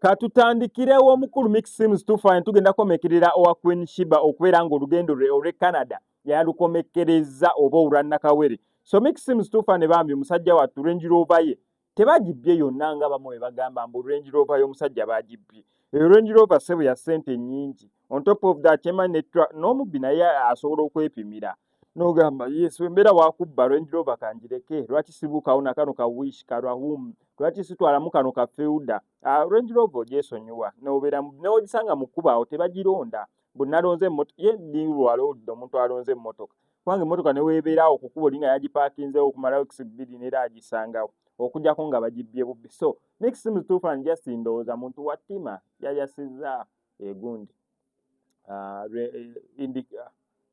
Katutandikirewo omukulu Mix Sims tufanye tugenda komekerera owa Queen Sheebah okubeera ng'olugendo lwe olw'e Canada yalukomekereza oba olwa Nakawere. So Mix Sims tufanye bambi omusajja wattu Range Rover ye tebagibbye yonna nga bamwe bagamba mbu Range Rover y'omusajja bagibbye. Range Rover sebo ya ssente nnyingi. On top of that Chemane n'omubbi naye asobola okwepimira. N'ogamba yes wembeera wakubba Range Rover kanjireke lwaki sibuukawo na kano ka Wish kalwahum lwaki sitwalamu kano ka Fielder. Range Rover gyesonyiwa n'obeera n'ogisanga mu kkubo awo tebagironda bw'onalonze emmotoka ye ndiwala odda omuntu alonze emmotoka kubanga emmotoka ne weebeerawo ku kkubo linga yagipaakinzeewo okumala weeks bbiri neera agisangawo okujjako nga bagibbye bubbi. So Mix Sims tufanye just ndowooza muntu wa ttima yayasizza egundi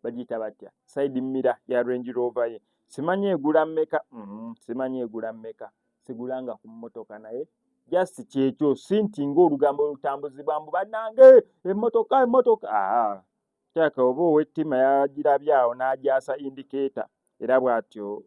bagiyita batya side mirror ya Range Rover ye simanyi egula mmeka simanyi egula mmeka sigulanga ku mmotoka naye just kyekyo sinti ng'olugambo olutambuzibwa mbu bannange emmotoka kyaka oba ow'ettima yagirabye awo n'agyasa indicator era bw'atyo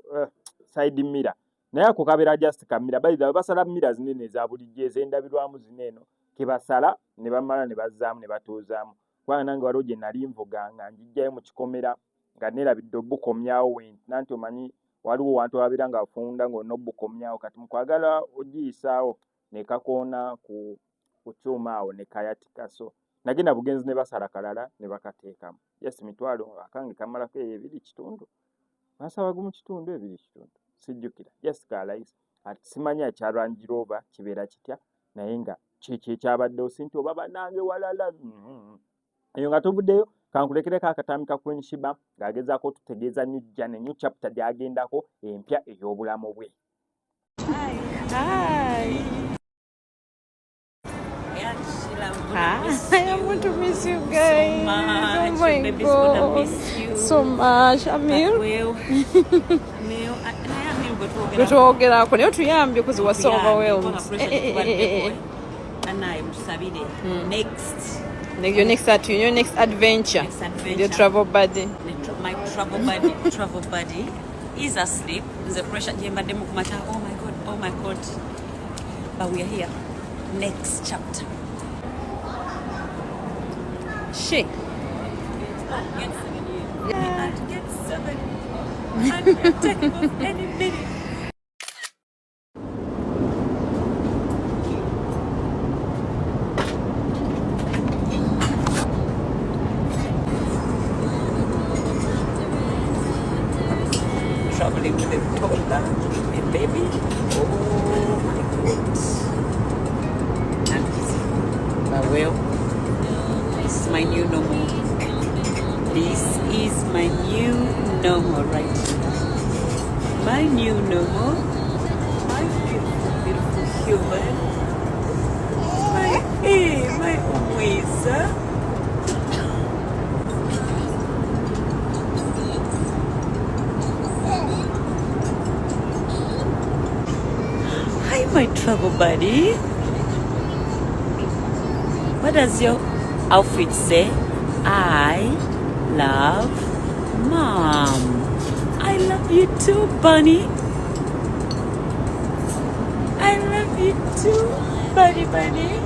side mirror naye ako kabeera just kamira bayiza basala mira zinene eza bulijjo ez'endabirwamu zineeno kebasala ne bamala ne bazzaamu ne batuuzaamu kubanga nange waliwo gye nali nvuga nga njijjayo mu kikomera nga neerabidde obbukomyawo nanti omanyi waliwo wantu wabeera nga afunda ng'olina obbukomyawo kati mukwagala ogiyisaawo ne kakoona ku kyuma awo ne kayatika. So nagenda bugenzi ne basala kalala ne bakateekamu yes mitwalo akange kamalako ebiri kitundu nasaba gumu kitundu ebiri kitundu sijjukira yes kalayisi ati simanya ekya Range Rover kibeera kitya naye nga kyekyo ekyabaddewo sinti oba bannange walala eyo nga tuvuddeyo kankulekereko akatambi ka Queen Sheebah ng'agezaako otutegeeza new chapter gy'agendako empya ey'obulamu bwe. I want to miss you guys. Oh my God. So much. Amir. Twetwogerako naye tuyambye kuzi was so overwhelmed. Your next adventure. Your travel buddy. My travel buddy is asleep. There's a pressure. Oh my God. But we are here. Next chapter. She. Get 7. And we're taking off any minute. Traveling with a toddler, a baby. Oh my God. Well, this is my new normal. This is my new normal right now. My new normal. My beautiful human. My Weza. Hi, my travel buddy. What does your outfit say? I love Mom. I love you too, Bunny. I love you too, Bunny.